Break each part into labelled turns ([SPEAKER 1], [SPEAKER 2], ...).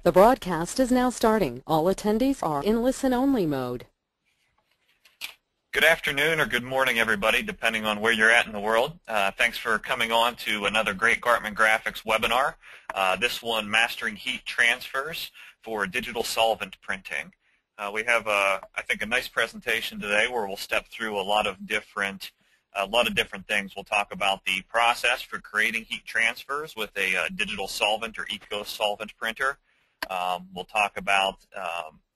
[SPEAKER 1] The broadcast is now starting. All attendees are in listen-only mode.
[SPEAKER 2] Good afternoon or good morning, everybody, depending on where you're at in the world. Thanks for coming on to another great Gartman Graphics webinar. This one, Mastering Heat Transfers for Digital Solvent Printing. We have, I think, a nice presentation today where we'll step through a lot of different things. We'll talk about the process for creating heat transfers with a digital solvent or eco-solvent printer. We'll talk about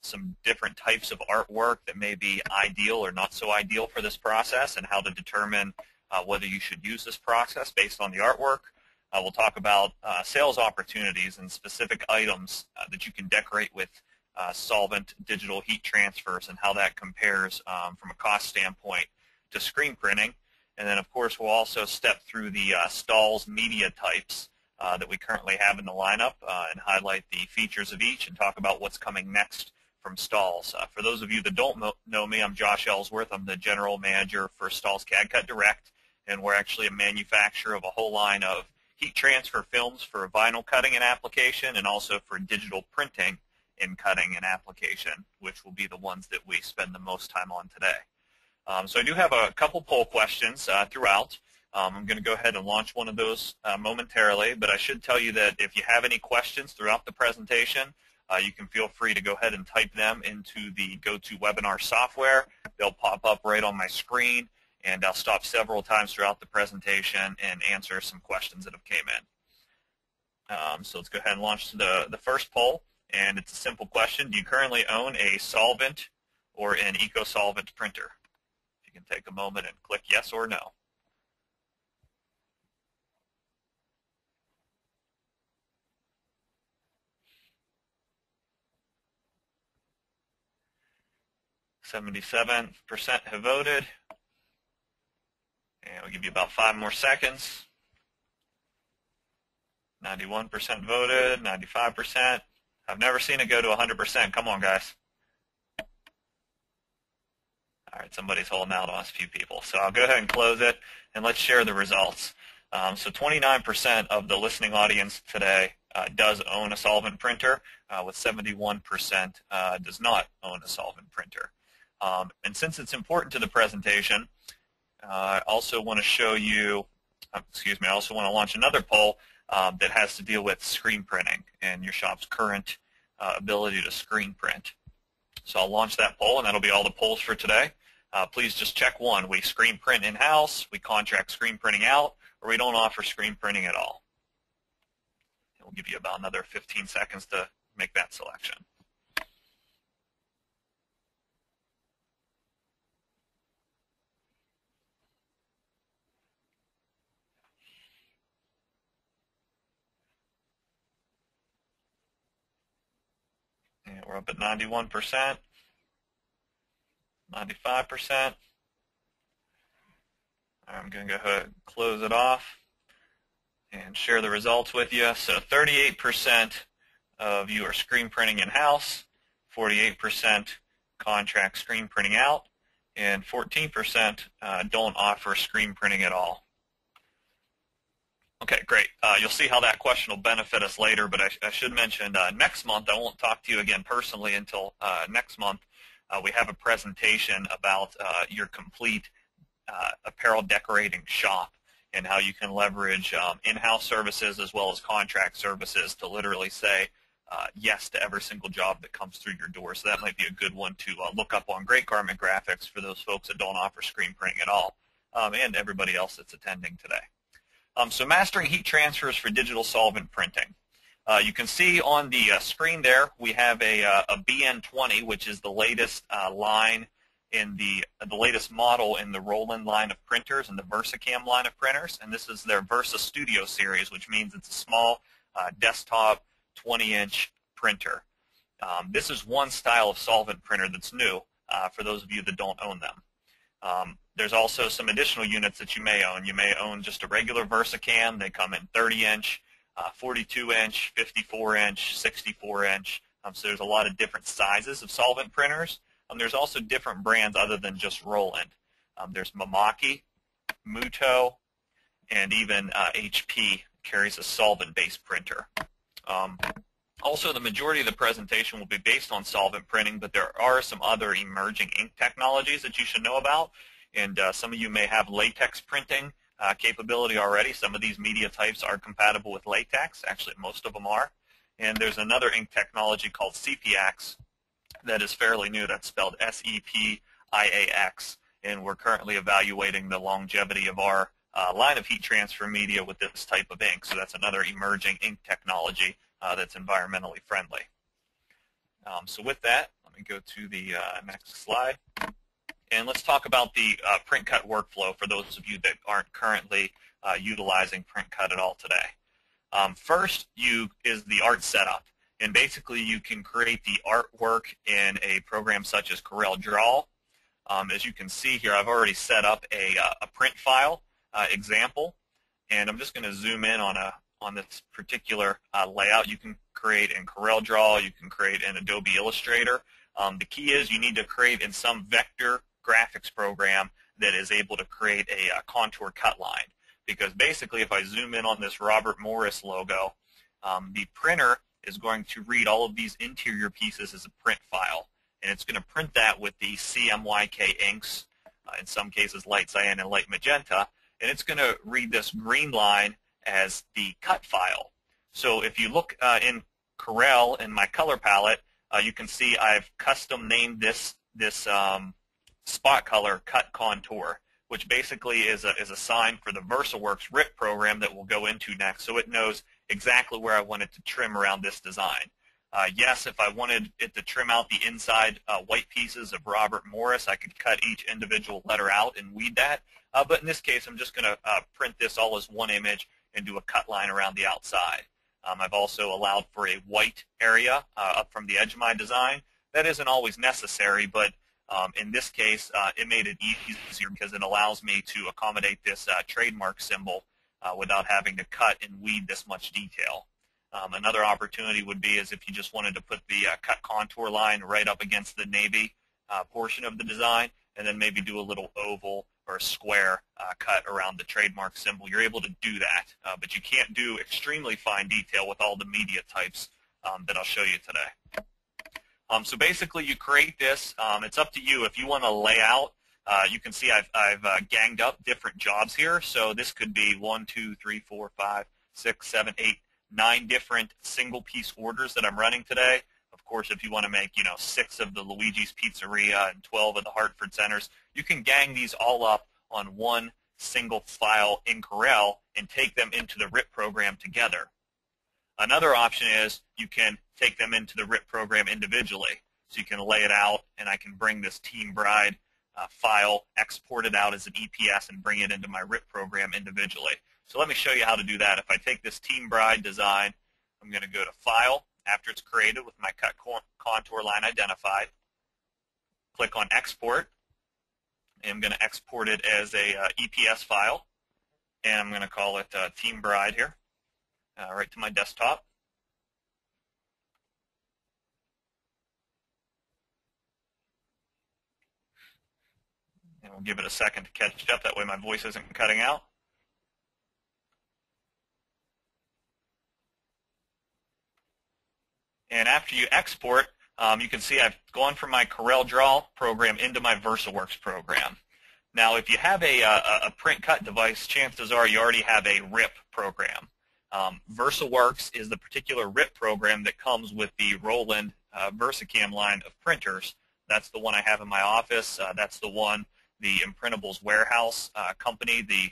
[SPEAKER 2] some different types of artwork that may be ideal or not so ideal for this process and how to determine whether you should use this process based on the artwork. We'll talk about sales opportunities and specific items that you can decorate with solvent digital heat transfers and how that compares from a cost standpoint to screen printing. And then, of course, we'll also step through the Stahls media types that we currently have in the lineup and highlight the features of each and talk about what's coming next from Stahls. For those of you that don't know me, I'm Josh Ellsworth. I'm the General Manager for Stahls CAD Cut Direct, and we're actually a manufacturer of a whole line of heat transfer films for vinyl cutting and application and also for digital printing in cutting and application, which will be the ones that we spend the most time on today. So I do have a couple poll questions throughout. I'm going to go ahead and launch one of those momentarily, but I should tell you that if you have any questions throughout the presentation, you can feel free to go ahead and type them into the GoToWebinar software. They'll pop up right on my screen, and I'll stop several times throughout the presentation and answer some questions that have came in. So let's go ahead and launch the first poll, and it's a simple question. Do you currently own a solvent or an eco-solvent printer? You can take a moment and click yes or no. .77% have voted, and we'll give you about 5 more seconds. 91% voted, 95%. I've never seen it go to 100%. Come on, guys. All right, somebody's holding out on us, a few people. So I'll go ahead and close it, and let's share the results. So 29% of the listening audience today does own a solvent printer, with 71% does not own a solvent printer. And since it's important to the presentation, I also want to show you, I also want to launch another poll that has to deal with screen printing and your shop's current ability to screen print. So I'll launch that poll, and that'll be all the polls for today. Please just check one. We screen print in-house, we contract screen printing out, or we don't offer screen printing at all. And we'll give you about another 15 seconds to make that selection. And we're up at 91%, 95%. I'm going to go ahead and close it off and share the results with you. So 38% of you are screen printing in-house, 48% contract screen printing out, and 14% don't offer screen printing at all. Okay, great. You'll see how that question will benefit us later, but I should mention next month, I won't talk to you again personally until next month. We have a presentation about your complete apparel decorating shop and how you can leverage in-house services as well as contract services to literally say yes to every single job that comes through your door. So that might be a good one to look up on Great Gartman Graphics for those folks that don't offer screen printing at all, and everybody else that's attending today. So mastering heat transfers for digital solvent printing. You can see on the screen there we have a BN20, which is the latest line in the latest model in the Roland line of printers and the VersaCam line of printers, and this is their Versa Studio series, which means it's a small desktop 20-inch printer. This is one style of solvent printer that's new for those of you that don't own them. There's also some additional units that you may own. You may own just a regular VersaCam. They come in 30-inch, 42-inch, 54-inch, 64-inch. So there's a lot of different sizes of solvent printers. There's also different brands other than just Roland. There's Mamaki, Muto, and even HP carries a solvent-based printer. Also, the majority of the presentation will be based on solvent printing, but there are some other emerging ink technologies that you should know about. And some of you may have latex printing capability already. Some of these media types are compatible with latex. Actually, most of them are. And there's another ink technology called CPX that is fairly new. That's spelled SEPIAX. And we're currently evaluating the longevity of our line of heat transfer media with this type of ink. So that's another emerging ink technology that's environmentally friendly. So with that, let me go to the next slide. And let's talk about the print cut workflow for those of you that aren't currently utilizing print cut at all today. First is the art setup. And basically you can create the artwork in a program such as Corel Draw. As you can see here, I've already set up a print file example. And I'm just going to zoom in on this particular layout. You can create in Corel Draw. You can create in Adobe Illustrator. The key is you need to create in some vector graphics program that is able to create a contour cut line. Because basically, if I zoom in on this Robert Morris logo, the printer is going to read all of these interior pieces as a print file. And it's going to print that with the CMYK inks, in some cases light cyan and light magenta. And it's going to read this green line as the cut file. So if you look in Corel in my color palette, you can see I've custom named this spot color cut contour, which basically is a sign for the VersaWorks RIP program that we'll go into next, so it knows exactly where I want it to trim around this design. Yes, if I wanted it to trim out the inside white pieces of Robert Morris, I could cut each individual letter out and weed that. But in this case, I'm just going to print this all as one image and do a cut line around the outside. I've also allowed for a white area up from the edge of my design. That isn't always necessary, but in this case, it made it easier because it allows me to accommodate this trademark symbol without having to cut and weed this much detail. Another opportunity would be is if you just wanted to put the cut contour line right up against the navy portion of the design, and then maybe do a little oval or a square cut around the trademark symbol. You're able to do that, but you can't do extremely fine detail with all the media types that I'll show you today. So basically you create this. It's up to you. If you want to lay out, you can see I've ganged up different jobs here. So this could be 1, 2, 3, 4, 5, 6, 7, 8, 9 different single piece orders that I'm running today. Of course, if you want to make 6 of the Luigi's Pizzeria and 12 of the Hartford Centers, you can gang these all up on one single file in Corel and take them into the RIP program together. Another option is you can take them into the RIP program individually. So you can lay it out, and I can bring this Team Bride file, export it out as an EPS, and bring it into my RIP program individually. So let me show you how to do that. If I take this Team Bride design, I'm going to go to File, after it's created with my cut contour line identified. Click on Export, and I'm going to export it as a EPS file, and I'm going to call it Team Bride here, right to my desktop. And we'll give it a second to catch up, that way my voice isn't cutting out. And after you export, you can see I've gone from my Corel Draw program into my VersaWorks program. Now, if you have a print cut device, chances are you already have a RIP program. VersaWorks is the particular RIP program that comes with the Roland VersaCam line of printers. That's the one I have in my office. That's the one the Imprintables Warehouse company, the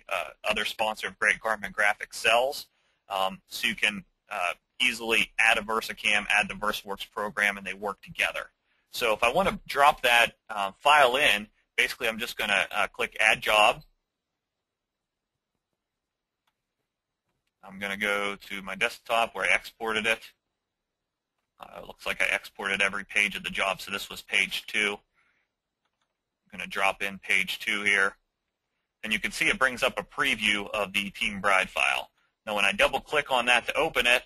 [SPEAKER 2] other sponsor of Great Garment Graphics, sells. So you can easily add a VersaCam, add the VersaWorks program, and they work together. So if I want to drop that file in, basically I'm just going to click Add Job. I'm going to go to my desktop where I exported it. It looks like I exported every page of the job, so this was page 2. I'm going to drop in page 2 here. And you can see it brings up a preview of the Team Bride file. Now when I double click on that to open it,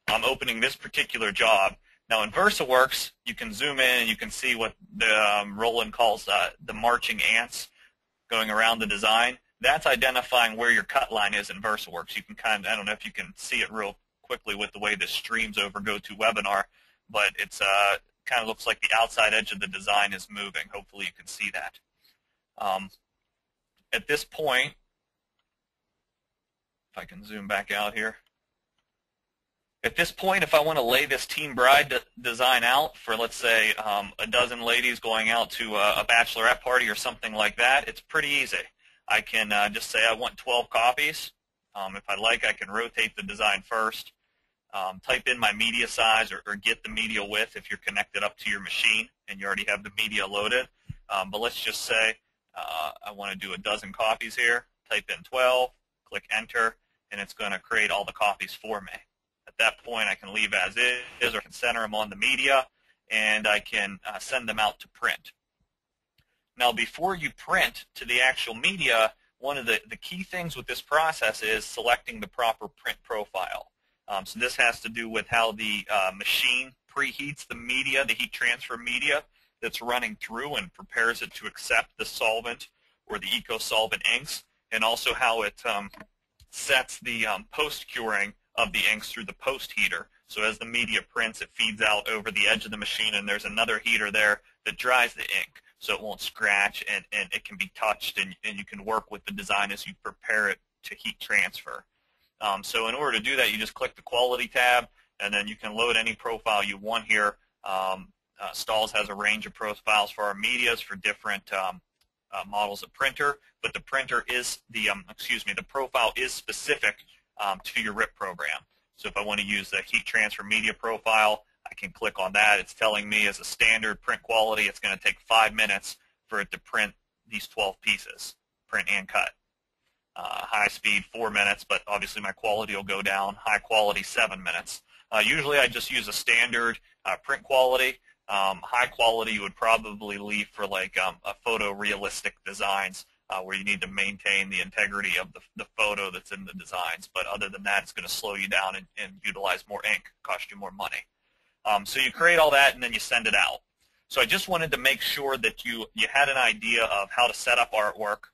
[SPEAKER 2] I'm opening this particular job. Now in VersaWorks, you can zoom in and you can see what the Roland calls the marching ants going around the design. That's identifying where your cut line is in VersaWorks. You can I don't know if you can see it real quickly with the way this streams over GoToWebinar, but it's kind of looks like the outside edge of the design is moving. Hopefully you can see that. At this point, if I can zoom back out here, at this point, if I want to lay this Team Bride design out for, let's say, a dozen ladies going out to a bachelorette party or something like that, it's pretty easy. I can just say I want 12 copies. If I like, I can rotate the design first, type in my media size or get the media width if you're connected up to your machine and you already have the media loaded. But let's just say I want to do a dozen copies here. Type in 12, click Enter, and it's going to create all the copies for me. At that point, I can leave as is, or I can center them on the media, and I can send them out to print. Now, before you print to the actual media, one of the key things with this process is selecting the proper print profile. So this has to do with how the machine preheats the media, the heat transfer media that's running through, and prepares it to accept the solvent or the eco-solvent inks, and also how it sets the post-curing of the inks through the post heater. So as the media prints, it feeds out over the edge of the machine, and there's another heater there that dries the ink so it won't scratch, and it can be touched, and you can work with the design as you prepare it to heat transfer. So in order to do that, you just click the Quality tab, and then you can load any profile you want here. Stahls has a range of profiles for our medias for different models of printer, but the printer is the profile is specific to your RIP program. So if I want to use the heat transfer media profile, I can click on that. It's telling me as a standard print quality, it's going to take 5 minutes for it to print these 12 pieces, print and cut. High speed, 4 minutes, but obviously my quality will go down. High quality, 7 minutes. Usually I just use a standard print quality. High quality you would probably leave for like a photorealistic designs where you need to maintain the integrity of the photo that's in the designs. But other than that, it's going to slow you down and utilize more ink, cost you more money. So you create all that and then you send it out. So I just wanted to make sure that you had an idea of how to set up artwork.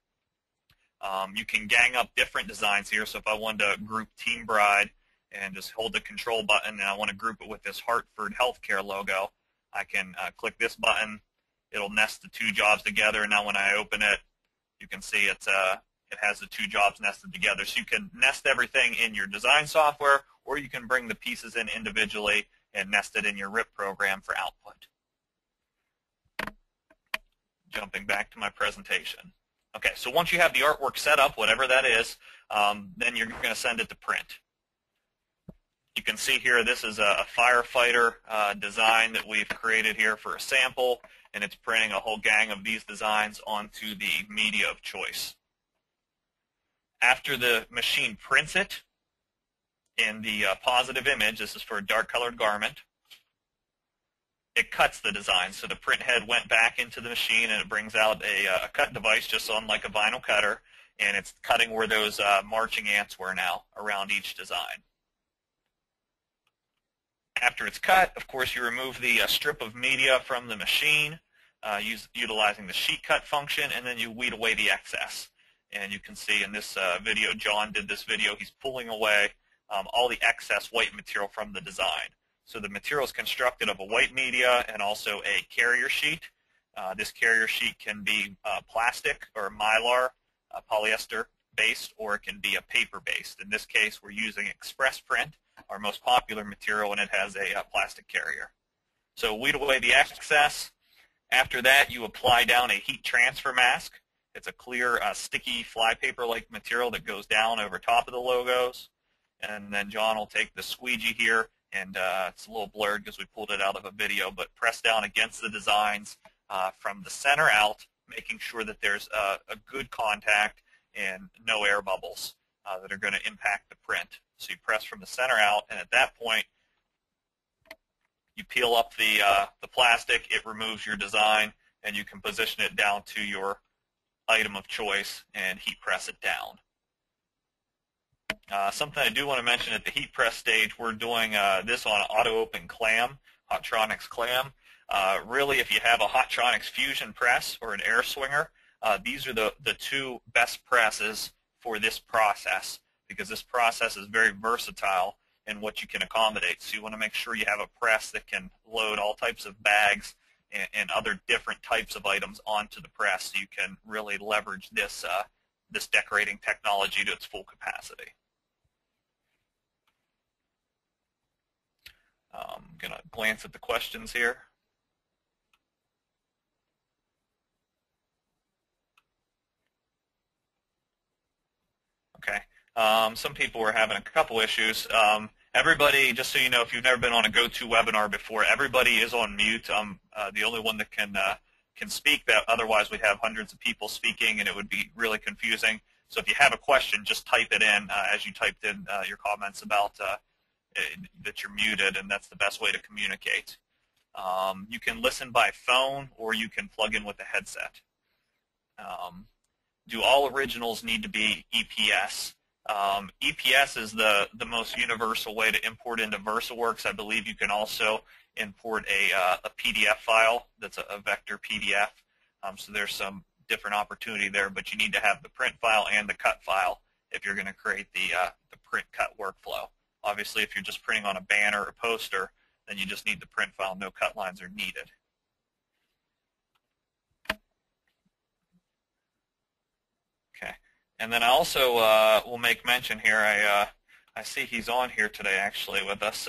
[SPEAKER 2] You can gang up different designs here. So if I wanted to group Team Bride and just hold the control button and I want to group it with this Hartford Healthcare logo, I can click this button. It'll nest the two jobs together, and now when I open it, you can see it has the two jobs nested together. So you can nest everything in your design software, or you can bring the pieces in individually and nest it in your RIP program for output. Jumping back to my presentation. Okay, so once you have the artwork set up, whatever that is, then you're going to send it to print. You can see here this is a firefighter design that we've created here for a sample, and it's printing a whole gang of these designs onto the media of choice. After the machine prints it in the positive image, this is for a dark colored garment, it cuts the design. So the print head went back into the machine and it brings out a cut device just on like a vinyl cutter, and it's cutting where those marching ants were now around each design. After it's cut, of course, you remove the strip of media from the machine utilizing the sheet cut function, and then you weed away the excess. And you can see in this video, John did this video, he's pulling away all the excess white material from the design. So the material is constructed of a white media and also a carrier sheet. This carrier sheet can be plastic or mylar, polyester based, or it can be a paper based. In this case, we're using Express Print, our most popular material, and it has a plastic carrier. So weed away the excess. After that, you apply down a heat transfer mask. It's a clear, sticky flypaper-like material that goes down over top of the logos. And then John will take the squeegee here, and it's a little blurred because we pulled it out of a video, but press down against the designs from the center out, making sure that there's a good contact and no air bubbles that are going to impact the print. So you press from the center out, and at that point, you peel up the plastic, it removes your design, and you can position it down to your item of choice and heat press it down. Something I do want to mention at the heat press stage, we're doing this on auto-open clam, Hotronix clam. Really, if you have a Hotronix fusion press or an air swinger, these are the two best presses for this process, because this process is very versatile and what you can accommodate. So you want to make sure you have a press that can load all types of bags and other different types of items onto the press, so you can really leverage this this decorating technology to its full capacity. I'm going to glance at the questions here. Okay. Some people were having a couple issues. Everybody, just so you know, if you've never been on a GoToWebinar before, everybody is on mute. I'm the only one that can speak. That otherwise we'd have hundreds of people speaking, and it would be really confusing. So if you have a question, just type it in as you typed in your comments about that you're muted, and that's the best way to communicate. You can listen by phone, or you can plug in with a headset. Do all originals need to be EPS? EPS is the most universal way to import into VersaWorks. I believe you can also import a PDF file that's a vector PDF. So there's some different opportunity there, but you need to have the print file and the cut file if you're going to create the print cut workflow. Obviously, if you're just printing on a banner or a poster, then you just need the print file. No cut lines are needed. Okay. And then I also will make mention here, I see he's on here today actually with us.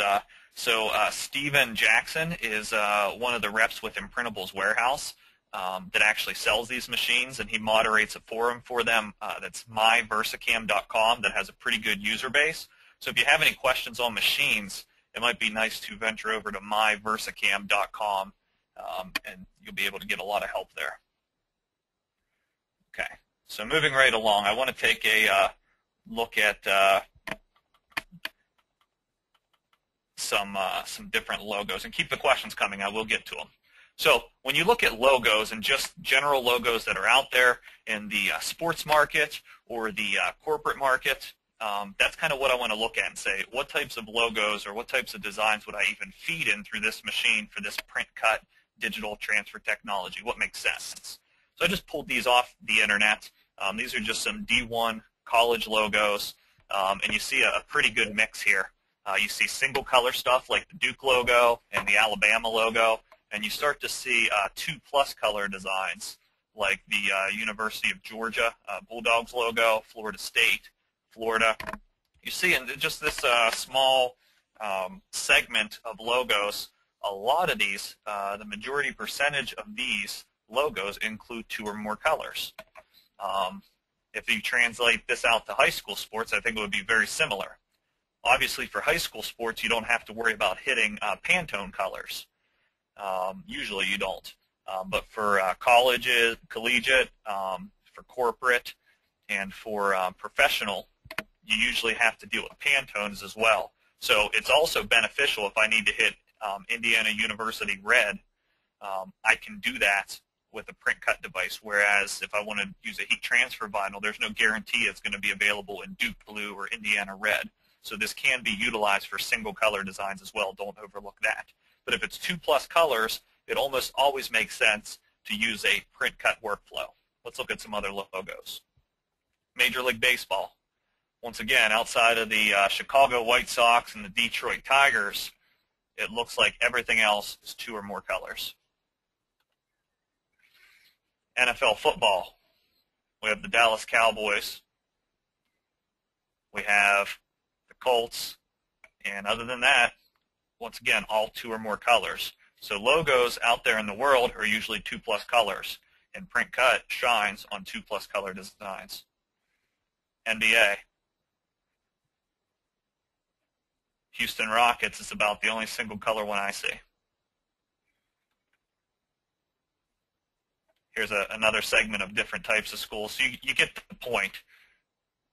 [SPEAKER 2] So Steven Jackson is one of the reps with Imprintables Warehouse that actually sells these machines, and he moderates a forum for them that's myversacam.com that has a pretty good user base. So if you have any questions on machines, it might be nice to venture over to myversacam.com, and you'll be able to get a lot of help there. Okay. So moving right along, I want to take a look at some different logos, and keep the questions coming. I will get to them. So when you look at logos and just general logos that are out there in the sports market or the corporate market, that's kind of what I want to look at and say, what types of logos or what types of designs would I even feed in through this machine for this print cut digital transfer technology? What makes sense? So I just pulled these off the internet. These are just some D1 college logos, and you see a pretty good mix here. You see single color stuff like the Duke logo and the Alabama logo, and you start to see 2+ color designs like the University of Georgia Bulldogs logo, Florida State, Florida. You see in just this small segment of logos, a lot of these, the majority percentage of these logos include 2 or more colors. If you translate this out to high school sports, I think it would be very similar. Obviously, for high school sports, you don't have to worry about hitting Pantone colors. Usually you don't. But for colleges, collegiate, for corporate, and for professional, you usually have to deal with Pantones as well. So it's also beneficial if I need to hit Indiana University red, I can do that with a print cut device, whereas if I want to use a heat transfer vinyl, there's no guarantee it's going to be available in Duke blue or Indiana red. So this can be utilized for single color designs as well. Don't overlook that. But if it's 2+ colors, it almost always makes sense to use a print cut workflow. Let's look at some other logos. Major League Baseball. Once again, outside of the Chicago White Sox and the Detroit Tigers, it looks like everything else is 2 or more colors. NFL football. We have the Dallas Cowboys. We have the Colts. And other than that, once again, all 2 or more colors. So logos out there in the world are usually 2+ colors, and print cut shines on 2+ color designs. NBA. Houston Rockets is about the only single color one I see. Here's another segment of different types of schools. So you get the point.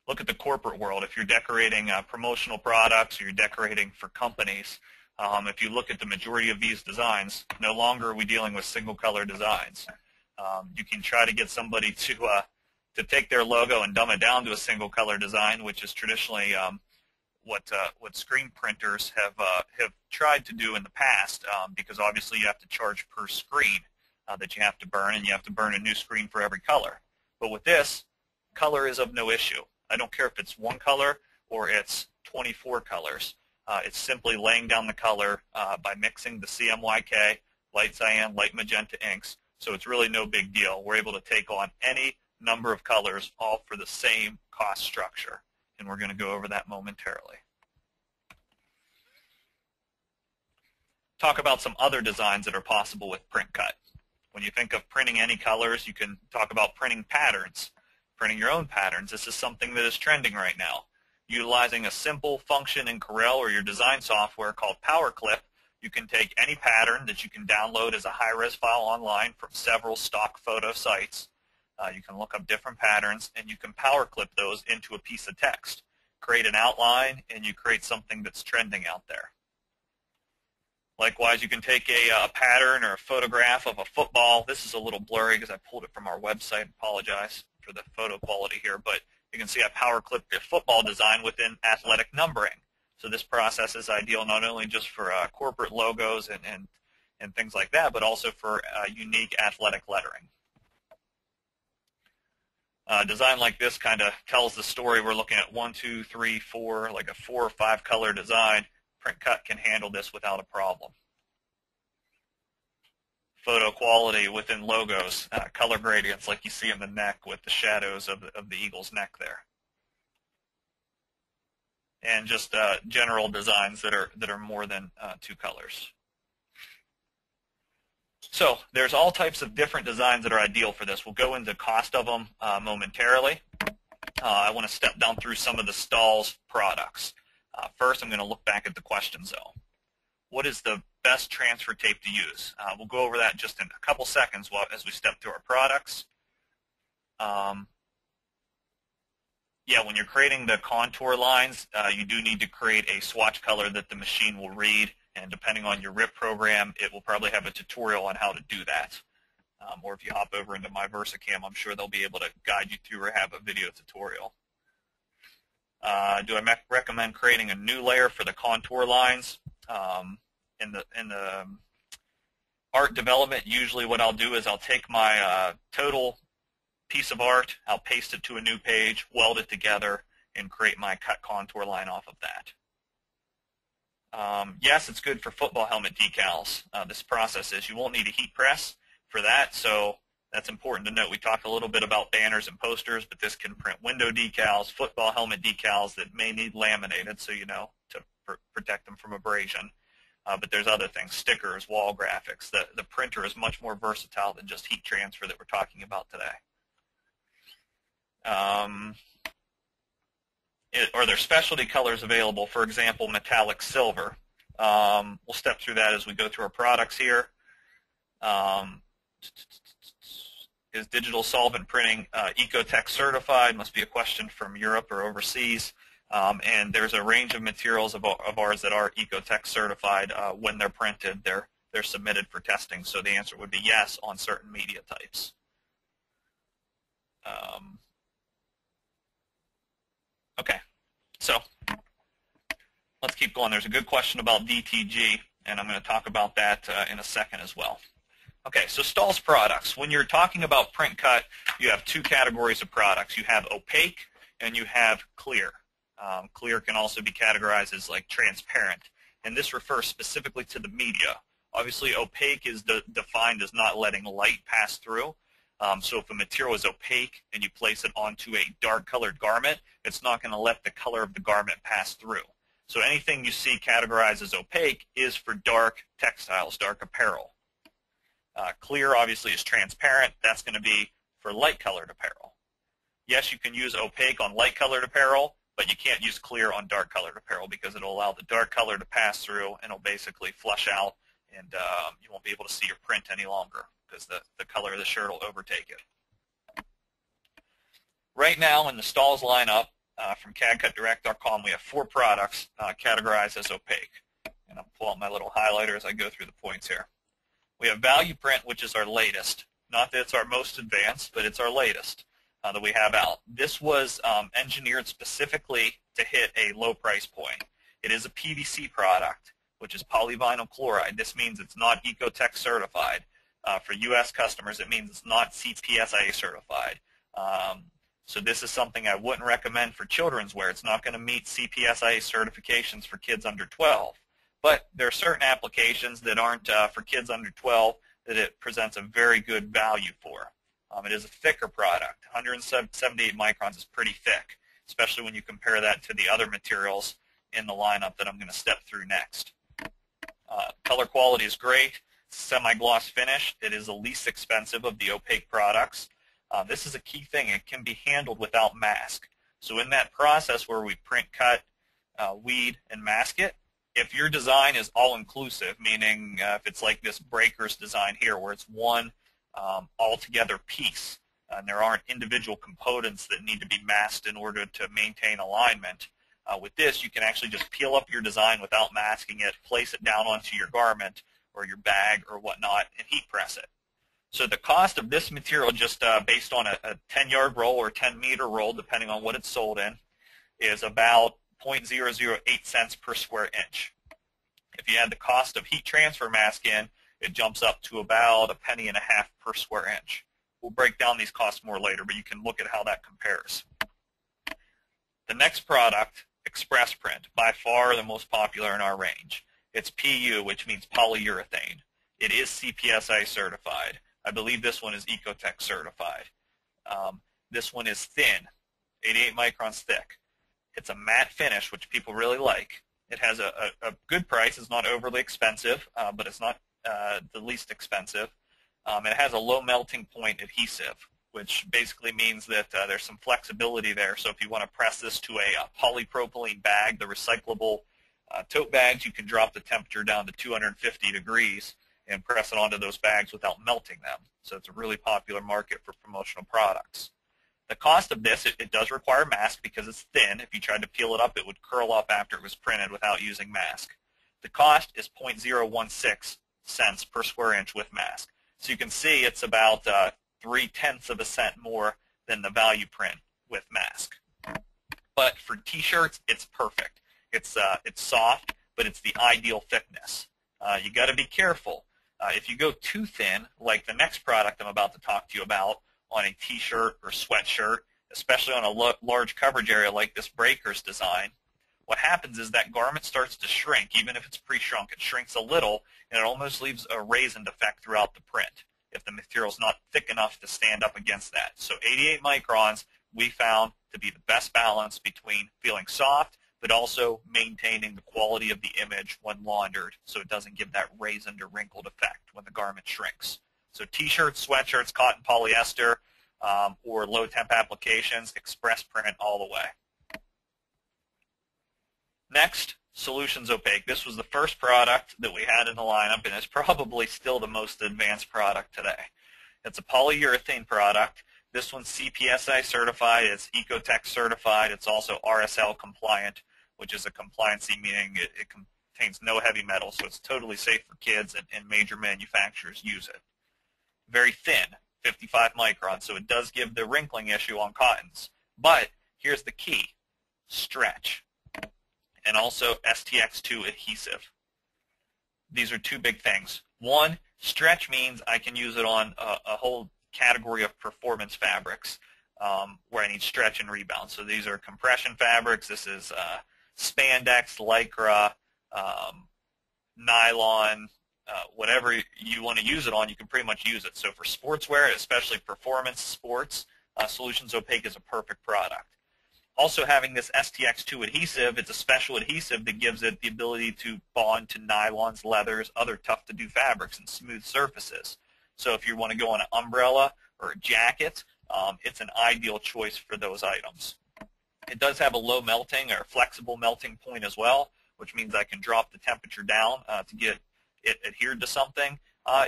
[SPEAKER 2] Look at the corporate world. If you're decorating promotional products or you're decorating for companies, if you look at the majority of these designs, no longer are we dealing with single color designs. You can try to get somebody to take their logo and dumb it down to a single color design, which is traditionally what screen printers have tried to do in the past, because obviously you have to charge per screen that you have to burn, and you have to burn a new screen for every color. But with this, color is of no issue. I don't care if it's 1 color or it's 24 colors. It's simply laying down the color by mixing the CMYK, light cyan, light magenta inks. So it's really no big deal. We're able to take on any number of colors, all for the same cost structure. And we're going to go over that momentarily. Talk about some other designs that are possible with print cut. When you think of printing any colors, you can talk about printing patterns, printing your own patterns. This is something that is trending right now. Utilizing a simple function in Corel or your design software called PowerClip, you can take any pattern that you can download as a high-res file online from several stock photo sites. You can look up different patterns, and you can PowerClip those into a piece of text. Create an outline, and you create something that's trending out there. Likewise, you can take a pattern or a photograph of a football. This is a little blurry because I pulled it from our website. Apologize for the photo quality here, but you can see I power clipped a football design within athletic numbering. So this process is ideal not only just for corporate logos and things like that, but also for unique athletic lettering. A design like this kind of tells the story. We're looking at 1, 2, 3, 4, like a 4 or 5 color design. Print cut can handle this without a problem. Photo quality within logos, color gradients like you see in the neck with the shadows of the eagle's neck there. And just general designs that are more than 2 colors. So there's all types of different designs that are ideal for this. We'll go into cost of them momentarily. I want to step down through some of the Stahls products. First, I'm going to look back at the questions, though. What is the best transfer tape to use? We'll go over that just in a couple seconds as we step through our products. Yeah, when you're creating the contour lines, you do need to create a swatch color that the machine will read, and depending on your RIP program, it will probably have a tutorial on how to do that. Or if you hop over into my VersaCam, I'm sure they'll be able to guide you through or have a video tutorial. Do I recommend creating a new layer for the contour lines? In the art development, usually what I'll do is I'll take my total piece of art, I'll paste it to a new page, weld it together, and create my cut contour line off of that. Yes, it's good for football helmet decals. This process is you won't need a heat press for that, so that's important to note. We talked a little bit about banners and posters, but this can print window decals, football helmet decals that may need laminated, so you know, to protect them from abrasion. But there's other things, stickers, wall graphics. The printer is much more versatile than just heat transfer that we're talking about today. Are there specialty colors available, for example, metallic silver? We'll step through that as we go through our products here. Is digital solvent printing Ecotech certified? Must be a question from Europe or overseas. And there's a range of materials of ours that are Ecotech certified. When they're printed, they're submitted for testing. So the answer would be yes on certain media types. Okay, so let's keep going. There's a good question about DTG, and I'm going to talk about that in a second as well. Okay, so Stahls products. When you're talking about print cut, you have 2 categories of products. You have opaque and you have clear. Clear can also be categorized as like transparent, and this refers specifically to the media. Obviously, opaque is defined as not letting light pass through. So if a material is opaque and you place it onto a dark colored garment, it's not going to let the color of the garment pass through. So anything you see categorized as opaque is for dark textiles, dark apparel. Clear obviously is transparent. That's going to be for light colored apparel. Yes, you can use opaque on light colored apparel, but you can't use clear on dark colored apparel because it'll allow the dark color to pass through and it'll basically flush out, and you won't be able to see your print any longer because the color of the shirt will overtake it. Right now in the Stahls lineup from CADCutDirect.com, we have 4 products categorized as opaque. And I'll pull out my little highlighter as I go through the points here. We have Value Print, which is our latest. Not that it's our most advanced, but it's our latest that we have out. This was engineered specifically to hit a low price point. It is a PVC product, which is polyvinyl chloride. This means it's not Ecotech certified. For U.S. customers, it means it's not CPSIA certified. So this is something I wouldn't recommend for children's wear. It's not going to meet CPSIA certifications for kids under 12. But there are certain applications that aren't for kids under 12 that it presents a very good value for. It is a thicker product. 178 microns is pretty thick, especially when you compare that to the other materials in the lineup that I'm going to step through next. Color quality is great. Semi-gloss finish. It is the least expensive of the opaque products. This is a key thing. It can be handled without mask. So in that process where we print, cut, weed, and mask it, if your design is all-inclusive, meaning if it's like this breakers design here where it's one all-together piece and there aren't individual components that need to be masked in order to maintain alignment, with this you can actually just peel up your design without masking it, place it down onto your garment or your bag or whatnot, and heat press it. So the cost of this material, just based on a 10-yard roll or 10-meter roll, depending on what it's sold in, is about 0.008 cents per square inch. If you add the cost of heat transfer mask in, it jumps up to about 1.50 cents per square inch. We'll break down these costs more later, but you can look at how that compares. The next product, Express Print, by far the most popular in our range. It's PU, which means polyurethane. It is CPSIA certified. I believe this one is Ecotech certified. This one is thin, 88 microns thick. It's a matte finish, which people really like. It has a good price. It's not overly expensive, but it's not the least expensive. It has a low melting point adhesive, which basically means that there's some flexibility there. So if you want to press this to a polypropylene bag, the recyclable tote bags, you can drop the temperature down to 250 degrees and press it onto those bags without melting them. So it's a really popular market for promotional products. The cost of this, it does require mask because it's thin. If you tried to peel it up, it would curl up after it was printed without using mask. The cost is 0.016 cents per square inch with mask. So you can see it's about 0.3 of a cent more than the value print with mask. But for t-shirts, it's perfect. It's soft, but it's the ideal thickness. You got to be careful. If you go too thin, like the next product I'm about to talk to you about, on a t-shirt or sweatshirt, especially on a large coverage area like this breakers design, what happens is that garment starts to shrink. Even if it's pre-shrunk, it shrinks a little, and it almost leaves a raisined effect throughout the print if the material's not thick enough to stand up against that. So 88 microns we found to be the best balance between feeling soft but also maintaining the quality of the image when laundered so it doesn't give that raisined or wrinkled effect when the garment shrinks. So t-shirts, sweatshirts, cotton, polyester, or low-temp applications, Express Print all the way. Next, Solutions Opaque. This was the first product that we had in the lineup, and it's probably still the most advanced product today. It's a polyurethane product. This one's CPSIA certified. It's Ecotech certified. It's also RSL compliant, which is a compliancy meaning it contains no heavy metals, so it's totally safe for kids, and major manufacturers use it. Very thin, 55 microns, so it does give the wrinkling issue on cottons. But here's the key, stretch, and also STX2 adhesive. These are two big things. One, stretch means I can use it on a whole category of performance fabrics where I need stretch and rebound. So these are compression fabrics. This is spandex, lycra, nylon, whatever you want to use it on, you can pretty much use it. So for sportswear, especially performance sports, Solutions Opaque is a perfect product. Also having this STX2 adhesive, it's a special adhesive that gives it the ability to bond to nylons, leathers, other tough-to-do fabrics and smooth surfaces. So if you want to go on an umbrella or a jacket, it's an ideal choice for those items. It does have a low melting or flexible melting point as well, which means I can drop the temperature down to get it adhered to something.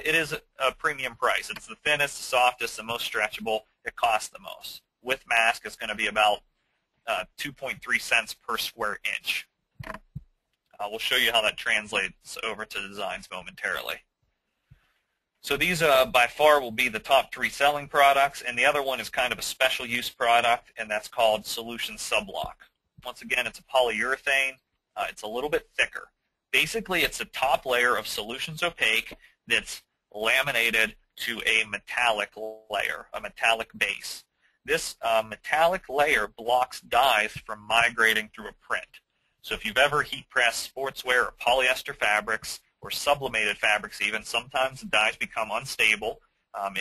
[SPEAKER 2] It is a premium price. It's the thinnest, the softest, the most stretchable. It costs the most. With mask, it's going to be about 2.3 cents per square inch. We'll show you how that translates over to designs momentarily. So these by far will be the top 3 selling products, and the other one is kind of a special use product, and that's called Solution Sublock. Once again, it's a polyurethane. It's a little bit thicker. Basically, it's a top layer of Solutions Opaque that's laminated to a metallic layer, a metallic base. This metallic layer blocks dyes from migrating through a print. So if you've ever heat pressed sportswear or polyester fabrics or sublimated fabrics even, sometimes the dyes become unstable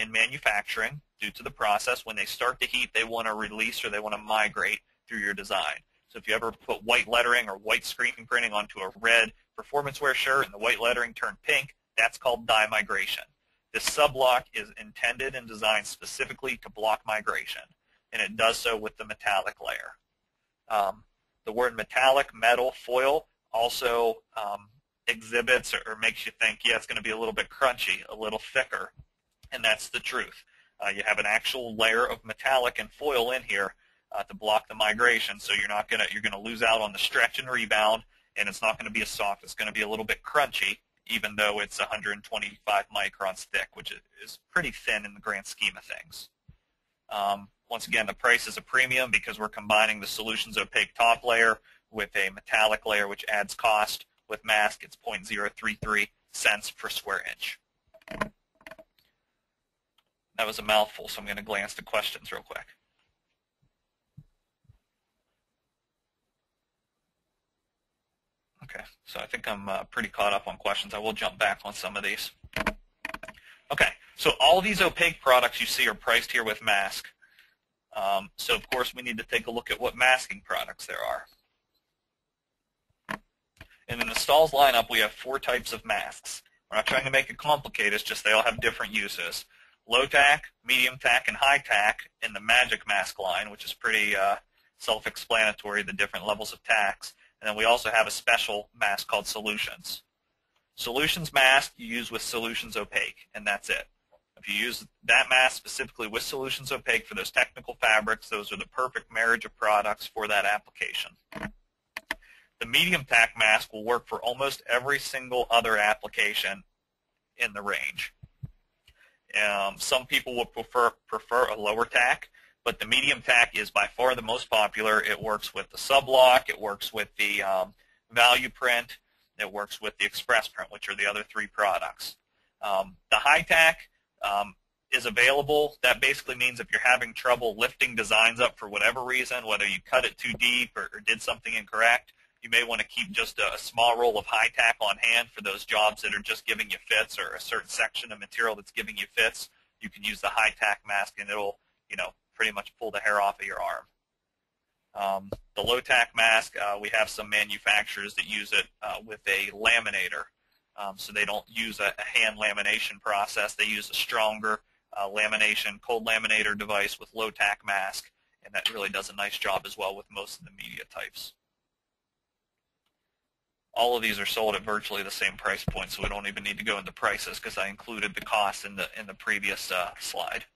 [SPEAKER 2] in manufacturing due to the process. When they start to heat, they want to release or they want to migrate through your design. So if you ever put white lettering or white screen printing onto a red performance wear shirt and the white lettering turned pink, that's called dye migration. This subblock is intended and designed specifically to block migration, and it does so with the metallic layer. The word metallic, metal, foil also exhibits or makes you think, yeah, it's going to be a little bit crunchy, a little thicker, and that's the truth. You have an actual layer of metallic and foil in here to block the migration, so you're going to lose out on the stretch and rebound, and it's not going to be as soft. It's going to be a little bit crunchy, even though it's 125 microns thick, which is pretty thin in the grand scheme of things. Once again, the price is a premium because we're combining the Solutions Opaque top layer with a metallic layer, which adds cost. With mask, it's 0.033 cents per square inch. That was a mouthful, so I'm going to glance to questions real quick. Okay, so I think I'm pretty caught up on questions. I will jump back on some of these. Okay, so all of these opaque products you see are priced here with mask. So of course we need to take a look at what masking products there are. And in the Stahls lineup we have 4 types of masks. We're not trying to make it complicated, it's just they all have different uses. Low tack, medium tack, and high tack in the Magic mask line, which is pretty self-explanatory, the different levels of tacks. And then we also have a special mask called Solutions. Solutions mask you use with Solutions Opaque, and that's it. If you use that mask specifically with Solutions Opaque for those technical fabrics, those are the perfect marriage of products for that application. The medium tack mask will work for almost every single other application in the range. Some people would prefer a lower tack, but the medium tack is by far the most popular. It works with the sublock, it works with the value print, it works with the express print, which are the other 3 products. The high tack is available. That basically means if you're having trouble lifting designs up for whatever reason, whether you cut it too deep or did something incorrect, you may want to keep just a small roll of high tack on hand for those jobs that are just giving you fits, or a certain section of material that's giving you fits. You can use the high tack mask and it'll, pretty much pull the hair off of your arm. The low tack mask, we have some manufacturers that use it with a laminator. So they don't use a hand lamination process. They use a stronger lamination, cold laminator device with low tack mask, and that really does a nice job as well with most of the media types. All of these are sold at virtually the same price point, so we don't even need to go into prices because I included the cost in the previous slide.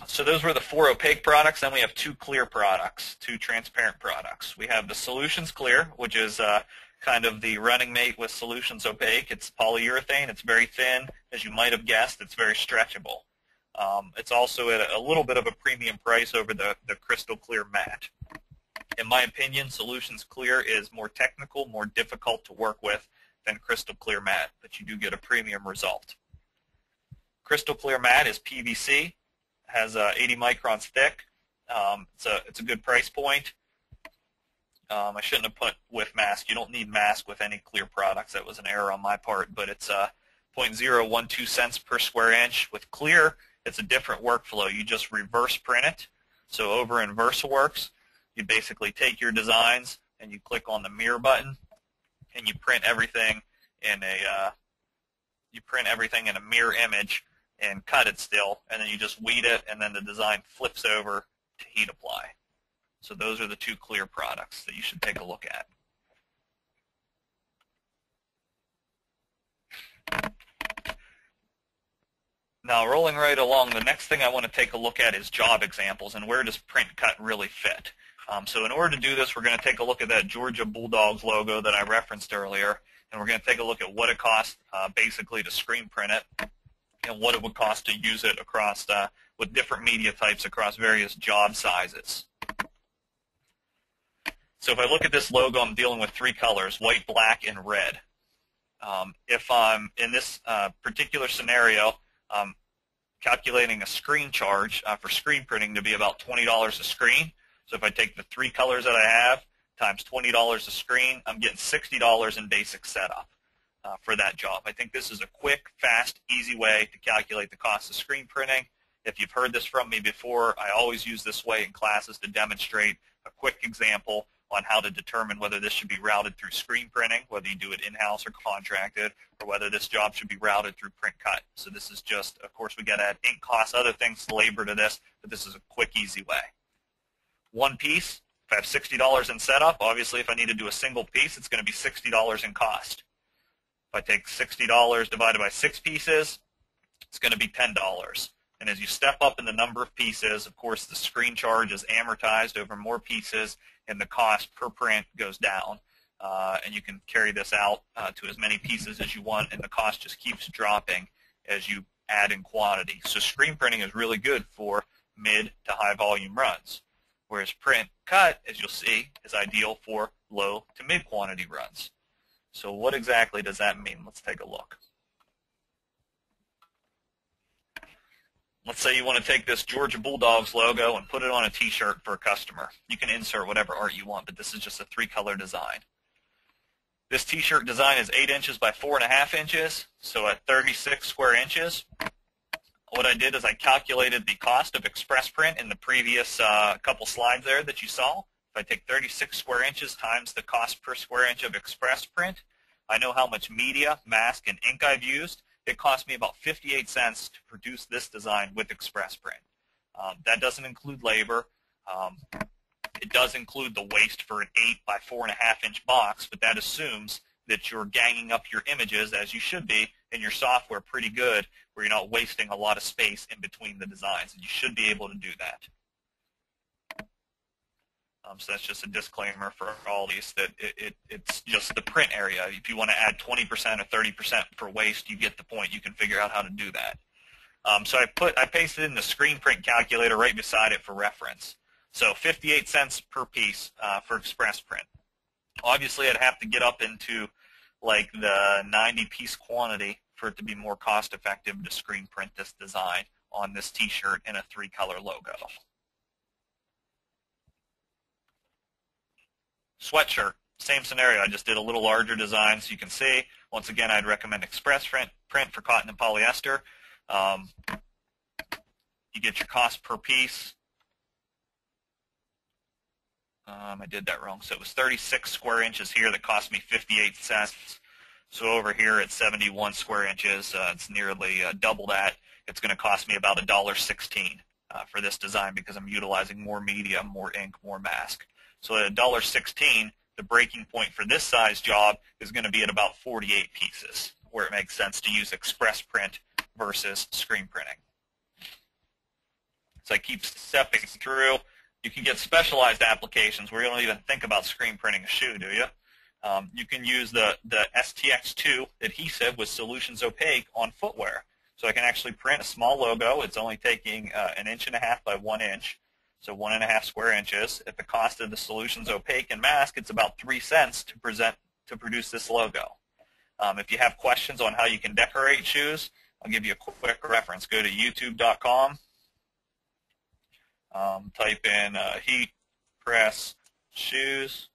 [SPEAKER 2] So those were the 4 opaque products. Then we have 2 clear products, 2 transparent products. We have the Solutions Clear, which is kind of the running mate with Solutions Opaque. It's polyurethane. It's very thin. As you might have guessed, it's very stretchable. It's also at a little bit of a premium price over the Crystal Clear Matte. In my opinion, Solutions Clear is more technical, more difficult to work with than Crystal Clear Matte, but you do get a premium result. Crystal Clear Matte is PVC, has 80 microns thick. It's a good price point. I shouldn't have put with mask. You don't need mask with any clear products. That was an error on my part, but it's 0.012 cents per square inch. With clear, it's a different workflow. You just reverse print it. So over in VersaWorks, you basically take your designs and you click on the mirror button, and you print everything in a mirror image and cut it still, and then you just weed it, and then the design flips over to heat apply. So those are the 2 clear products that you should take a look at. Now, rolling right along, the next thing I want to take a look at is job examples and where does print cut really fit. So in order to do this, we're going to take a look at that Georgia Bulldogs logo that I referenced earlier, and we're going to take a look at what it costs basically to screen print it and what it would cost to use it across with different media types across various job sizes. So if I look at this logo, I'm dealing with 3 colors, white, black, and red. If I'm in this particular scenario, calculating a screen charge for screen printing to be about $20 a screen. So if I take the 3 colors that I have times $20 a screen, I'm getting $60 in basic setup for that job. I think this is a quick, fast, easy way to calculate the cost of screen printing. If you've heard this from me before, I always use this way in classes to demonstrate a quick example on how to determine whether this should be routed through screen printing, whether you do it in-house or contracted, or whether this job should be routed through print cut. So this is just, of course, we got to add ink costs, other things, labor to this, but this is a quick, easy way. One piece, if I have $60 in setup, obviously if I need to do a single piece, it's going to be $60 in cost. If I take $60 divided by 6 pieces, it's going to be $10. And as you step up in the number of pieces, of course, the screen charge is amortized over more pieces, and the cost per print goes down. And you can carry this out to as many pieces as you want, and the cost just keeps dropping as you add in quantity. So screen printing is really good for mid to high volume runs, whereas print cut, as you'll see, is ideal for low to mid quantity runs. So what exactly does that mean? Let's take a look. Let's say you want to take this Georgia Bulldogs logo and put it on a t-shirt for a customer. You can insert whatever art you want, but this is just a 3-color design. This t-shirt design is 8 inches by 4.5 inches, so at 36 square inches, what I did is I calculated the cost of express print in the previous couple slides there that you saw. If I take 36 square inches times the cost per square inch of express print, I know how much media, mask, and ink I've used. It cost me about 58 cents to produce this design with express print. That doesn't include labor. It does include the waste for an 8 by 4.5 inch box, but that assumes that you're ganging up your images, as you should be, in your software pretty good, where you're not wasting a lot of space in between the designs, and you should be able to do that. So that's just a disclaimer for all these, that it's just the print area. If you want to add 20% or 30% for waste, you get the point. You can figure out how to do that. So I pasted in the screen print calculator right beside it for reference. So 58 cents per piece for express print. Obviously, I'd have to get up into like the 90-piece quantity for it to be more cost-effective to screen print this design on this t-shirt in a 3-color logo. Sweatshirt, same scenario. I just did a little larger design so you can see. Once again, I'd recommend express print for cotton and polyester. You get your cost per piece. I did that wrong. So it was 36 square inches here that cost me 58 cents. So over here at 71 square inches, it's nearly double that. It's going to cost me about $1.16 for this design because I'm utilizing more media, more ink, more mask. So at $1.16, the breaking point for this size job is going to be at about 48 pieces, where it makes sense to use express print versus screen printing. So I keep stepping through. You can get specialized applications where you don't even think about screen printing a shoe, do you? You can use the STX2 adhesive with Solutions Opaque on footwear. So I can actually print a small logo. It's only taking 1.5 inches by 1 inch. So 1.5 square inches. At the cost of the Solutions Opaque and mask, it's about 3 cents to produce this logo. If you have questions on how you can decorate shoes, I'll give you a quick reference. Go to youtube.com. Type in heat press shoes.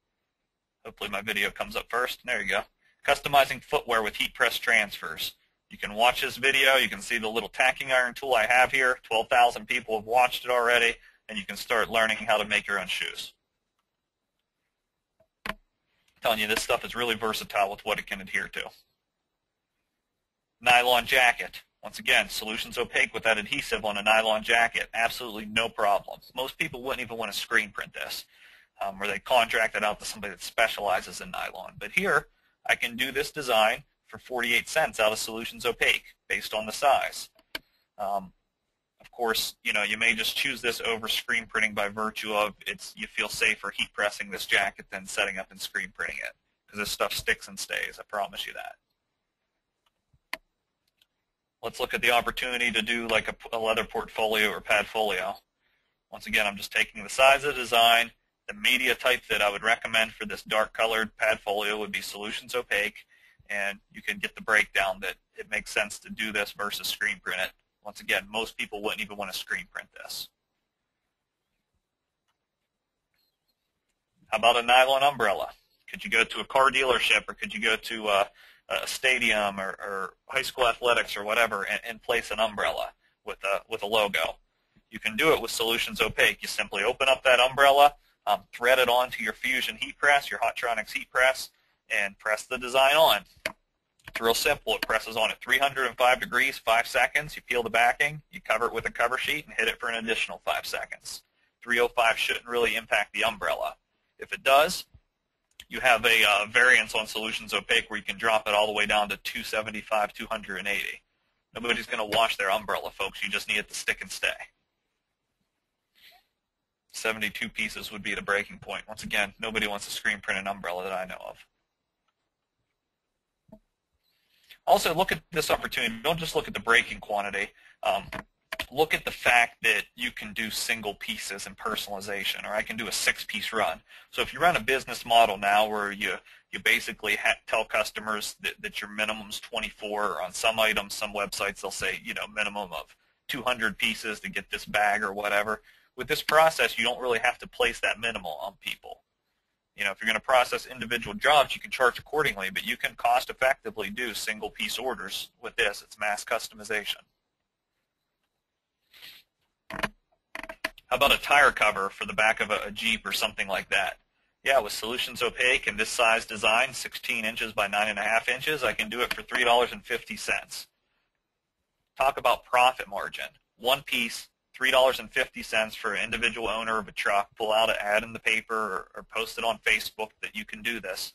[SPEAKER 2] Hopefully my video comes up first. There you go. Customizing footwear with heat press transfers. You can watch this video. You can see the little tacking iron tool I have here. 12,000 people have watched it already. And you can start learning how to make your own shoes. I'm telling you, this stuff is really versatile with what it can adhere to. Nylon jacket. Once again, Solutions Opaque with that adhesive on a nylon jacket. Absolutely no problem. Most people wouldn't even want to screen print this, or they contract it out to somebody that specializes in nylon. But here, I can do this design for 48 cents out of Solutions Opaque based on the size. Of course, you may just choose this over screen printing by virtue of you feel safer heat pressing this jacket than setting up and screen printing it, because this stuff sticks and stays. I promise you that. Let's look at the opportunity to do like a leather portfolio or padfolio. Once again, I'm just taking the size of the design. The media type that I would recommend for this dark colored padfolio would be Solutions Opaque, and you can get the breakdown that it makes sense to do this versus screen print it. Once again, most people wouldn't even want to screen print this. How about a nylon umbrella? Could you go to a car dealership, or could you go to a stadium or high school athletics or whatever and place an umbrella with a logo? You can do it with Solutions Opaque. You simply open up that umbrella, thread it onto your Fusion heat press, your Hotronix heat press, and press the design on. It's real simple. It presses on at 305 degrees, 5 seconds. You peel the backing, you cover it with a cover sheet, and hit it for an additional 5 seconds. 305 shouldn't really impact the umbrella. If it does, you have a variance on Solutions Opaque where you can drop it all the way down to 275, 280. Nobody's going to wash their umbrella, folks. You just need it to stick and stay. 72 pieces would be the breaking point. Once again, nobody wants to screen print an umbrella that I know of. Also, look at this opportunity. Don't just look at the breaking quantity. Look at the fact that you can do single pieces and personalization, or I can do a 6-piece run. So if you run a business model now where you basically tell customers that your minimum's 24, or on some items, some websites, they'll say, minimum of 200 pieces to get this bag or whatever. With this process, you don't really have to place that minimal on people. If you're going to process individual jobs, you can charge accordingly, but you can cost effectively do single piece orders with this. It's mass customization. How about a tire cover for the back of a Jeep or something like that? Yeah, with Solutions Opaque and this size design, 16 inches by 9.5 inches, I can do it for $3.50. Talk about profit margin. One piece, $3.50 for an individual owner of a truck. Pull out an ad in the paper or post it on Facebook that you can do this.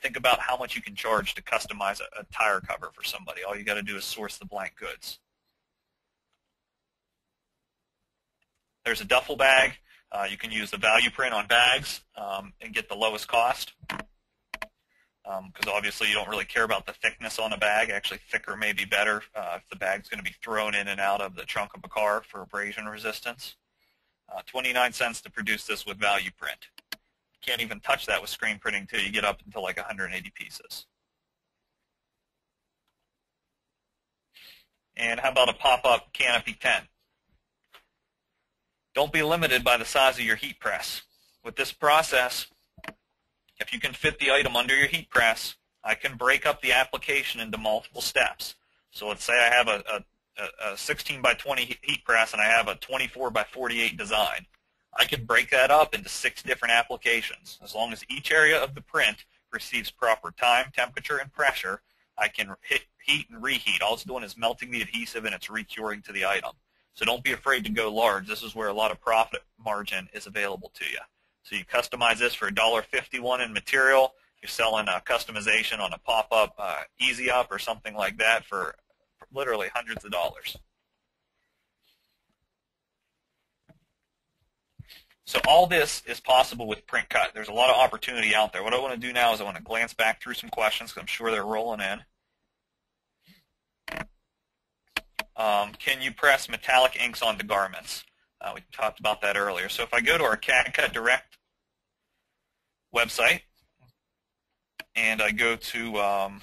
[SPEAKER 2] Think about how much you can charge to customize a tire cover for somebody. All you got to do is source the blank goods. There's a duffel bag. You can use the value print on bags and get the lowest cost, because obviously you don't really care about the thickness on a bag. Actually, thicker may be better if the bag's going to be thrown in and out of the trunk of a car for abrasion resistance. 29 cents to produce this with value print. Can't even touch that with screen printing until you get up until like 180 pieces. And how about a pop-up canopy tent? Don't be limited by the size of your heat press. With this process, if you can fit the item under your heat press, I can break up the application into multiple steps. So let's say I have a 16 by 20 heat press and I have a 24 by 48 design. I can break that up into 6 different applications. As long as each area of the print receives proper time, temperature, and pressure, I can heat and reheat. All it's doing is melting the adhesive and it's re-curing to the item. So don't be afraid to go large. This is where a lot of profit margin is available to you. So you customize this for $1.51 in material. You're selling a customization on a pop-up Easy Up or something like that for literally hundreds of dollars. So all this is possible with Print Cut. There's a lot of opportunity out there. What I want to do now is I want to glance back through some questions because I'm sure they're rolling in. Can you press metallic inks onto garments? We talked about that earlier. So if I go to our CAD Cut Direct website and I go to, got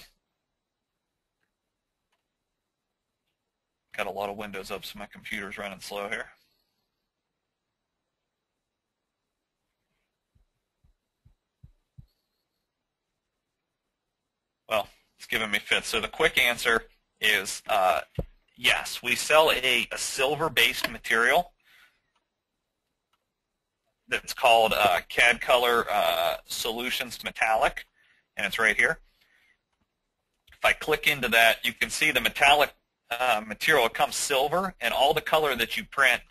[SPEAKER 2] a lot of windows up so my computer's running slow here. Well, it's giving me fits. So the quick answer is yes. We sell a silver-based material that's called CAD Color Solutions Metallic, and it's right here. If I click into that, you can see the metallic material. It comes silver, and all the color that you print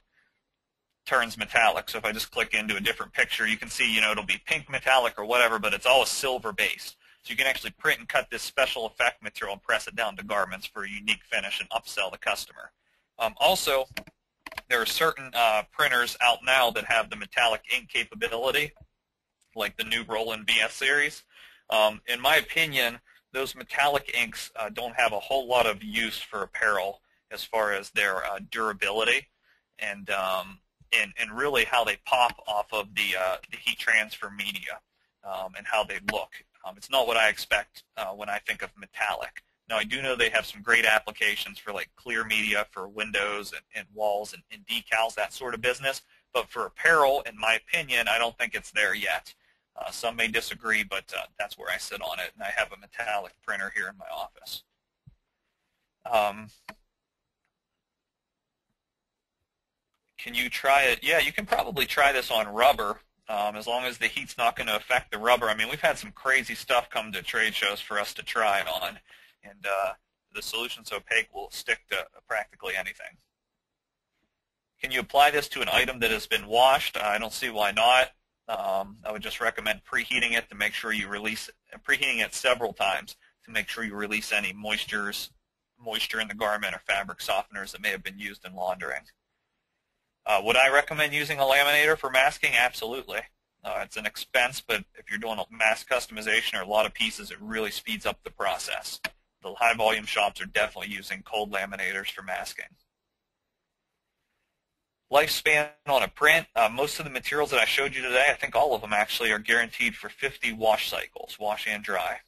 [SPEAKER 2] turns metallic. So if I just click into a different picture, you can see, it'll be pink metallic or whatever, but it's all a silver-based. So you can actually print and cut this special effect material and press it down to garments for a unique finish and upsell the customer. Also, there are certain printers out now that have the metallic ink capability, like the new Roland BS series. In my opinion, those metallic inks don't have a whole lot of use for apparel as far as their durability and really how they pop off of the heat transfer media and how they look. It's not what I expect when I think of metallic. Now, I do know they have some great applications for like clear media for windows and walls and decals, that sort of business. But for apparel, in my opinion, I don't think it's there yet. Some may disagree, but that's where I sit on it, and I have a metallic printer here in my office. Can you try it? Yeah, you can probably try this on rubber, as long as the heat's not going to affect the rubber. I mean, we've had some crazy stuff come to trade shows for us to try it on, and the solution's opaque will stick to practically anything. Can you apply this to an item that has been washed? I don't see why not. I would just recommend preheating it to make sure you release, preheating it several times to make sure you release any moisture in the garment or fabric softeners that may have been used in laundering. Would I recommend using a laminator for masking? Absolutely. It's an expense, but if you're doing a mass customization or a lot of pieces, it really speeds up the process. The high volume shops are definitely using cold laminators for masking. Lifespan on a print, most of the materials that I showed you today, I think all of them actually, are guaranteed for 50 wash cycles, wash and dry.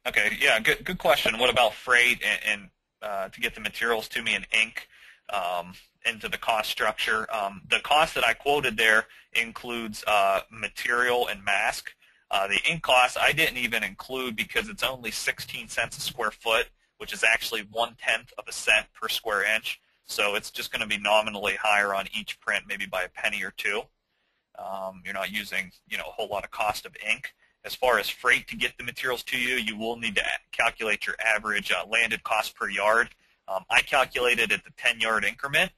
[SPEAKER 2] Okay, yeah, good question. What about freight and to get the materials to me in ink into the cost structure? The cost that I quoted there includes material and mask. The ink cost I didn't even include because it's only 16 cents a square foot, which is actually 1/10 of a cent per square inch. So it's just going to be nominally higher on each print, maybe by a penny or two. You're not using, a whole lot of cost of ink. As far as freight to get the materials to you, you will need to calculate your average landed cost per yard. I calculated at the 10-yard increment.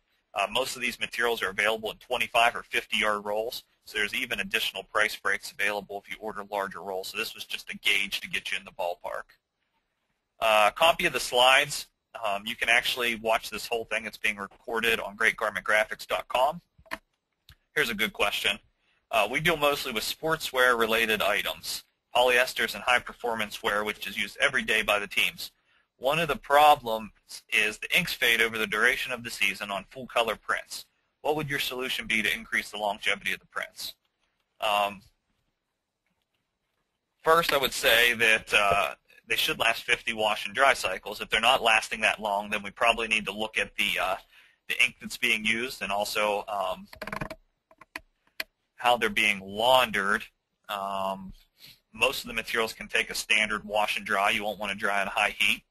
[SPEAKER 2] Most of these materials are available in 25 or 50-yard rolls, so there's even additional price breaks available if you order larger rolls. So this was just a gauge to get you in the ballpark. Copy of the slides. You can actually watch this whole thing. It's being recorded on greatgarmentgraphics.com. Here's a good question. We deal mostly with sportswear-related items, polyesters and high-performance wear, which is used every day by the teams. One of the problems is the inks fade over the duration of the season on full-color prints. What would your solution be to increase the longevity of the prints? First, I would say that they should last 50 wash and dry cycles. If they're not lasting that long, then we probably need to look at the ink that's being used and also how they're being laundered. Most of the materials can take a standard wash and dry. You won't want to dry in high heat.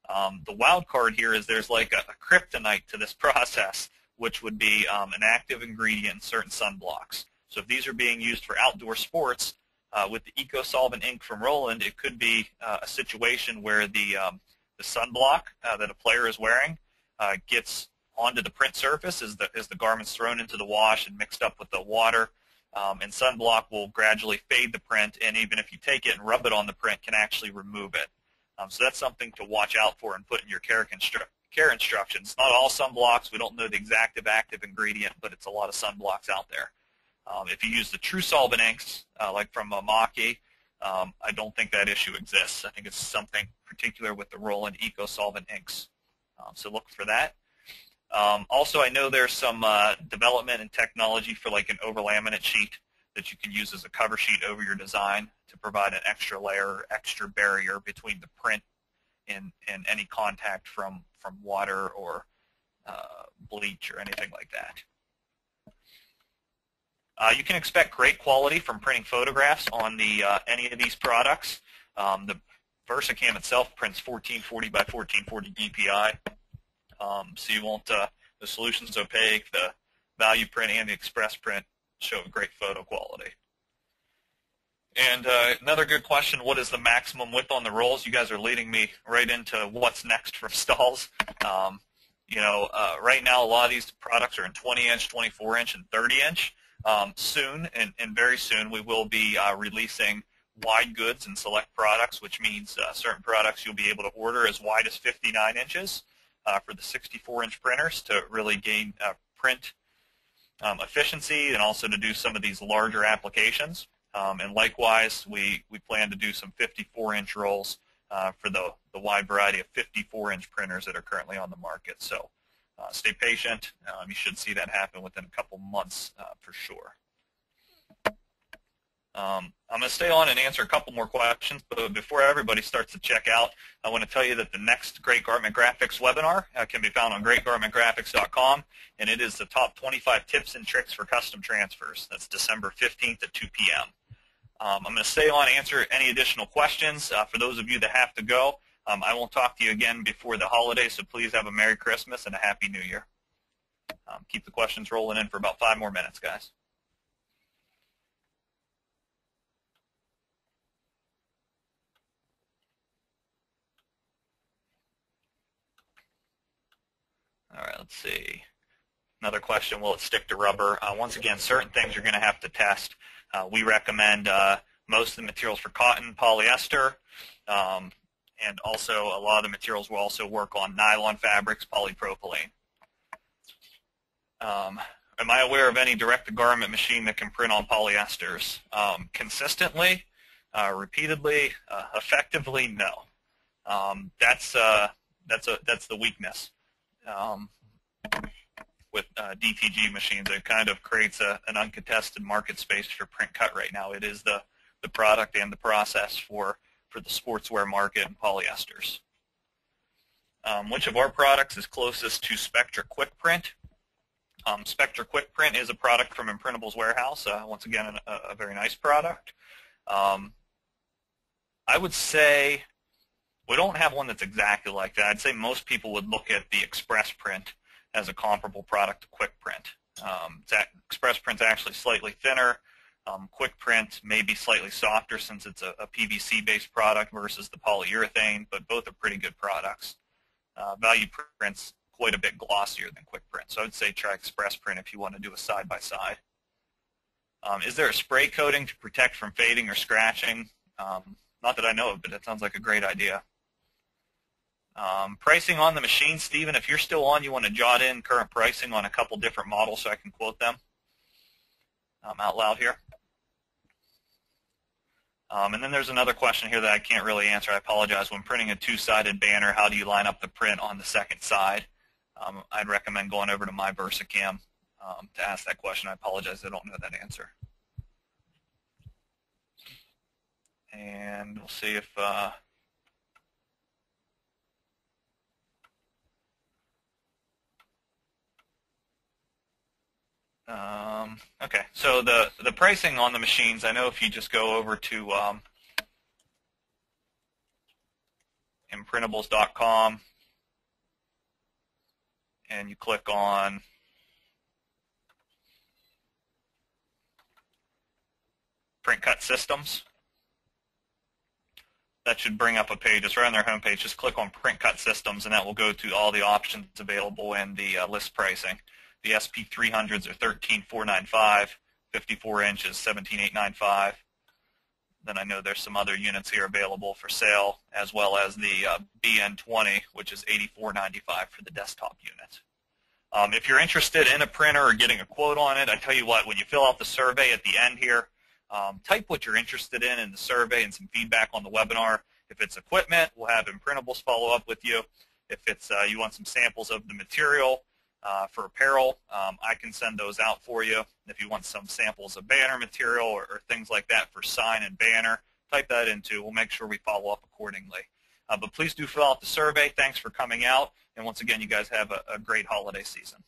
[SPEAKER 2] The wild card here is there's like a kryptonite to this process, which would be an active ingredient in certain sunblocks. So if these are being used for outdoor sports, with the Eco-Solvent ink from Roland, it could be a situation where the sunblock that a player is wearing gets onto the print surface as the garment's thrown into the wash and mixed up with the water. And sunblock will gradually fade the print, and even if you take it and rub it on the print, can actually remove it. So that's something to watch out for and put in your care instructions. Not all sunblocks. We don't know the exact active ingredient, but it's a lot of sunblocks out there. If you use the true solvent inks, like from Maki, I don't think that issue exists. I think it's something particular with the Roland Eco-Solvent inks. So look for that. Also, I know there's some development and technology for like an overlaminate sheet that you can use as a cover sheet over your design to provide an extra layer or extra barrier between the print and any contact from water or bleach or anything like that. You can expect great quality from printing photographs on any of these products. The VersaCam itself prints 1440 by 1440 DPI. So you won't, the solution's opaque, the value print and the express print show great photo quality. And another good question, what is the maximum width on the rolls? You guys are leading me right into what's next from Stahls. Right now a lot of these products are in 20-inch, 24-inch, and 30-inch. Soon, and very soon, we will be releasing wide goods and select products, which means certain products you'll be able to order as wide as 59 inches. For the 64-inch printers to really gain print efficiency and also to do some of these larger applications. And likewise, we plan to do some 54-inch rolls for the wide variety of 54-inch printers that are currently on the market. So stay patient. You should see that happen within a couple months for sure. I'm going to stay on and answer a couple more questions, but before everybody starts to check out, I want to tell you that the next Great Garment Graphics webinar can be found on greatgarmentgraphics.com, and it is the top 25 tips and tricks for custom transfers. That's December 15th at 2 p.m. I'm going to stay on and answer any additional questions. For those of you that have to go, I won't talk to you again before the holidays, so please have a Merry Christmas and a Happy New Year. Keep the questions rolling in for about 5 more minutes, guys. All right, let's see. Another question, will it stick to rubber? Once again, certain things you're going to have to test. We recommend most of the materials for cotton, polyester, and also a lot of the materials will also work on nylon fabrics, polypropylene. Am I aware of any direct-to-garment machine that can print on polyesters? Consistently, repeatedly, effectively, no. That's the weakness. With DTG machines, it kind of creates an uncontested market space for print cut right now. It is the product and the process for the sportswear market and polyesters. Which of our products is closest to Spectra Quick Print? Spectra Quick Print is a product from Imprintable's warehouse. Once again, a very nice product. I would say we don't have one that's exactly like that. I'd say most people would look at the Express Print as a comparable product to Quick Print. Express Print's actually slightly thinner. Quick Print may be slightly softer since it's a PVC-based product versus the polyurethane, but both are pretty good products. Value Print's quite a bit glossier than Quick Print, so I would say try Express Print if you want to do a side-by-side. Is there a spray coating to protect from fading or scratching? Not that I know of, but that sounds like a great idea. Pricing on the machine, Stephen, if you're still on, you want to jot in current pricing on a couple different models so I can quote them out loud here. And then there's another question here that I can't really answer. I apologize. When printing a two-sided banner, how do you line up the print on the second side? I'd recommend going over to my VersaCam to ask that question. I apologize. I don't know that answer. And we'll see if okay, so the pricing on the machines, I know if you just go over to imprintables.com and you click on print cut systems, that should bring up a page. It's right on their homepage. Just click on print cut systems and that will go to all the options available in the list pricing. The SP300s are $13,495, 54 inches, $17,895. Then I know there's some other units here available for sale, as well as the BN20, which is $84.95 for the desktop unit. If you're interested in a printer or getting a quote on it, I tell you what, when you fill out the survey at the end here, type what you're interested in the survey and some feedback on the webinar. If it's equipment, we'll have Imprintables follow up with you. If it's you want some samples of the material, for apparel, I can send those out for you. If you want some samples of banner material or things like that for sign and banner, type that in too. We'll make sure we follow up accordingly. But please do fill out the survey. Thanks for coming out. And once again, you guys have a great holiday season.